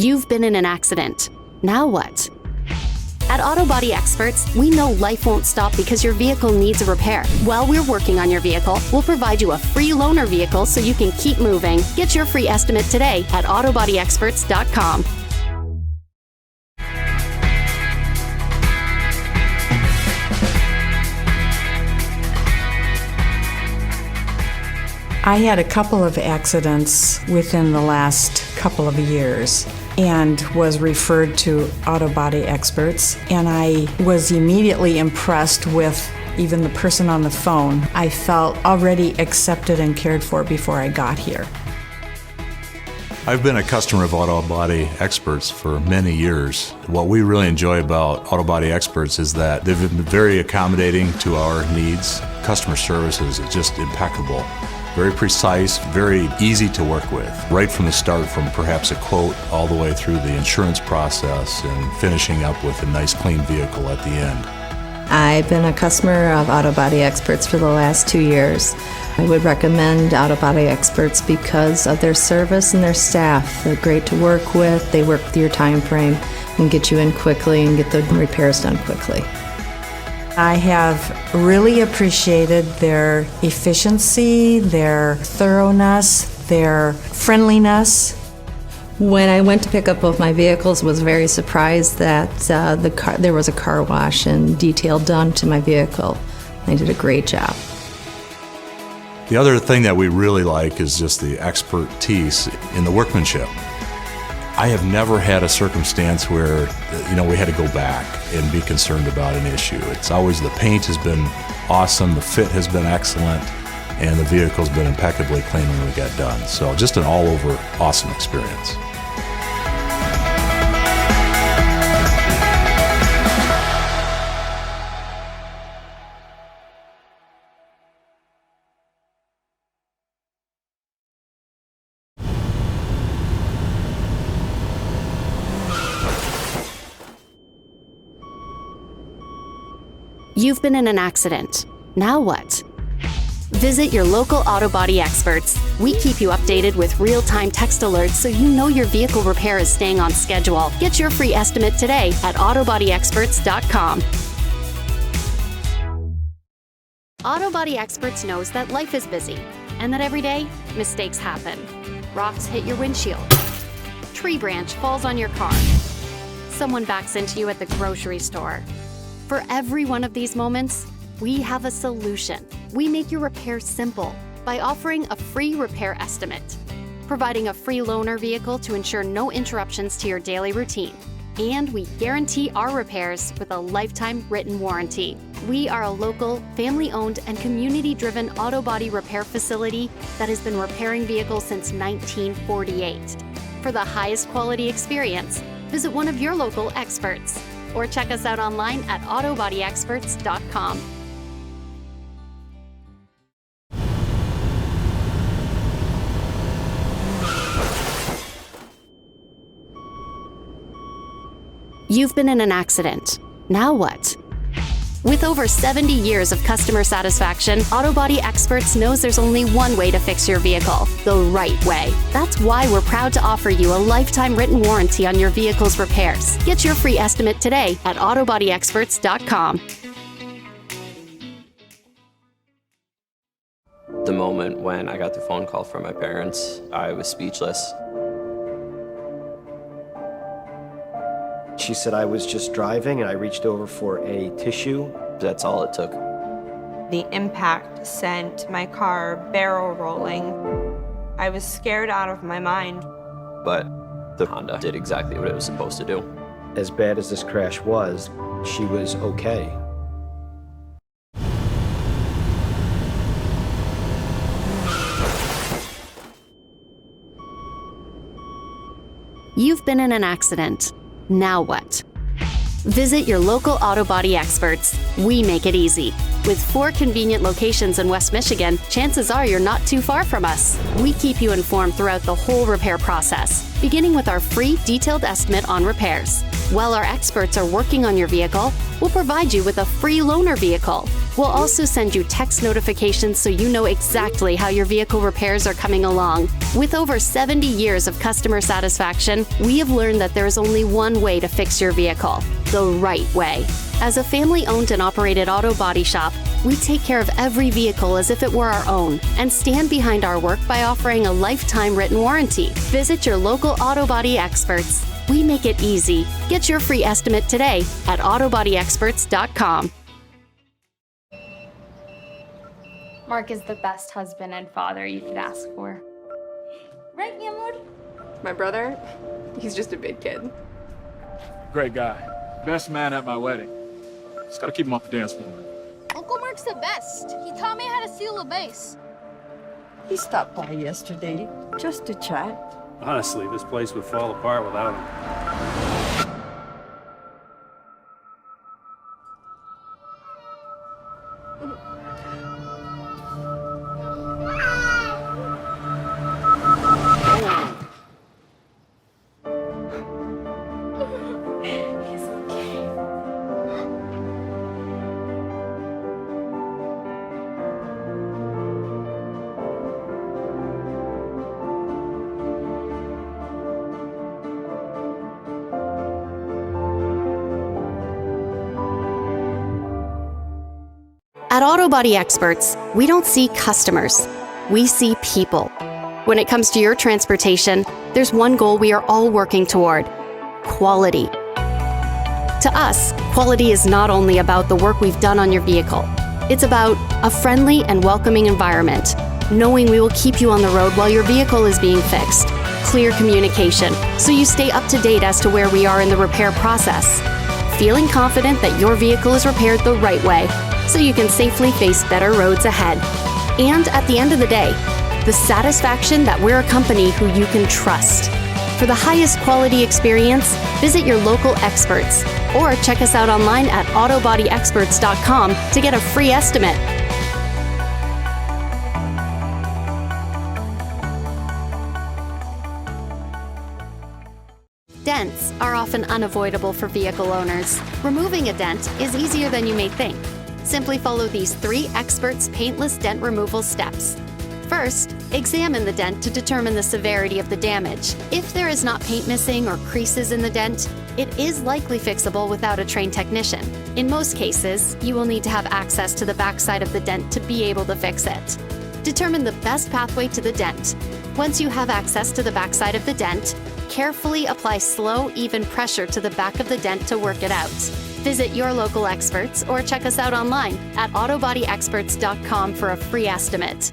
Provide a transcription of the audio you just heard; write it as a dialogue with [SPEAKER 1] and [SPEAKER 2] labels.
[SPEAKER 1] You've been in an accident. Now what? At Auto Body Experts, we know life won't stop because your vehicle needs a repair. While we're working on your vehicle, we'll provide you a free loaner vehicle so you can keep moving. Get your free estimate today at autobodyexperts.com.
[SPEAKER 2] I had a couple of accidents within the last couple of years and was referred to Auto Body Experts, and I was immediately impressed with even the person on the phone. I felt already accepted and cared for before I got here.
[SPEAKER 3] I've been a customer of Auto Body Experts for many years. What we really enjoy about Auto Body Experts is that they've been very accommodating to our needs. Customer service is just impeccable. Very precise, very easy to work with, right from the start, from perhaps a quote all the way through the insurance process and finishing up with a nice clean vehicle at the end.
[SPEAKER 4] I've been a customer of Auto Body Experts for the last 2 years. I would recommend Auto Body Experts because of their service and their staff. They're great to work with, they work with your time frame and get you in quickly and get the repairs done quickly.
[SPEAKER 2] I have really appreciated their efficiency, their thoroughness, their friendliness.
[SPEAKER 4] When I went to pick up both my vehicles, was very surprised that there was a car wash and detail done to my vehicle. They did a great job.
[SPEAKER 3] The other thing that we really like is just the expertise in the workmanship. I have never had a circumstance where, we had to go back and be concerned about an issue. It's always the paint has been awesome, the fit has been excellent, and the vehicle's been impeccably clean when we got done. So just an all-over awesome experience.
[SPEAKER 1] You've been in an accident. Now what? Visit your local Auto Body Experts. We keep you updated with real-time text alerts so you know your vehicle repair is staying on schedule. Get your free estimate today at autobodyexperts.com. Auto Body Experts knows that life is busy and that every day, mistakes happen. Rocks hit your windshield. Tree branch falls on your car. Someone backs into you at the grocery store. For every one of these moments, we have a solution. We make your repair simple by offering a free repair estimate, providing a free loaner vehicle to ensure no interruptions to your daily routine. And we guarantee our repairs with a lifetime written warranty. We are a local, family-owned, and community-driven auto body repair facility that has been repairing vehicles since 1948. For the highest quality experience, visit one of your local experts or check us out online at autobodyexperts.com. You've been in an accident. Now what? With over 70 years of customer satisfaction, Auto Body Experts knows there's only one way to fix your vehicle, the right way. That's why we're proud to offer you a lifetime written warranty on your vehicle's repairs. Get your free estimate today at autobodyexperts.com.
[SPEAKER 5] The moment when I got the phone call from my parents, I was speechless.
[SPEAKER 6] She said I was just driving and I reached over for a tissue.
[SPEAKER 5] That's all it took.
[SPEAKER 7] The impact sent my car barrel rolling. I was scared out of my mind.
[SPEAKER 5] But the Honda did exactly what it was supposed to do.
[SPEAKER 6] As bad as this crash was, she was okay.
[SPEAKER 1] You've been in an accident. Now what? Visit your local Auto Body Experts. We make it easy. With 4 convenient locations in West Michigan, chances are you're not too far from us. We keep you informed throughout the whole repair process, beginning with our free detailed estimate on repairs. While our experts are working on your vehicle, we'll provide you with a free loaner vehicle. We'll also send you text notifications so you know exactly how your vehicle repairs are coming along. With over 70 years of customer satisfaction, we have learned that there is only one way to fix your vehicle, the right way. As a family-owned and operated auto body shop, we take care of every vehicle as if it were our own and stand behind our work by offering a lifetime written warranty. Visit your local Auto Body Experts. We make it easy. Get your free estimate today at autobodyexperts.com.
[SPEAKER 8] Mark is the best husband and father you could ask for. Right, mi amor?
[SPEAKER 9] My brother, he's just a big kid.
[SPEAKER 10] Great guy. Best man at my wedding. Just gotta keep him off the dance floor.
[SPEAKER 11] Uncle Mark's the best. He taught me how to seal a bass.
[SPEAKER 12] He stopped by yesterday just to chat.
[SPEAKER 13] Honestly, this place would fall apart without him.
[SPEAKER 1] At Auto Body Experts, we don't see customers, we see people. When it comes to your transportation, there's one goal we are all working toward: quality. To us, quality is not only about the work we've done on your vehicle. It's about a friendly and welcoming environment, knowing we will keep you on the road while your vehicle is being fixed, clear communication, so you stay up to date as to where we are in the repair process, feeling confident that your vehicle is repaired the right way, so you can safely face better roads ahead. And at the end of the day, the satisfaction that we're a company who you can trust. For the highest quality experience, visit your local experts or check us out online at autobodyexperts.com to get a free estimate. Dents are often unavoidable for vehicle owners. Removing a dent is easier than you may think. Simply follow these 3 Xperts paintless dent removal steps. First, examine the dent to determine the severity of the damage. If there is not paint missing or creases in the dent, it is likely fixable without a trained technician. In most cases, you will need to have access to the backside of the dent to be able to fix it. Determine the best pathway to the dent. Once you have access to the backside of the dent, carefully apply slow, even pressure to the back of the dent to work it out. Visit your local experts or check us out online at autobodyexperts.com for a free estimate.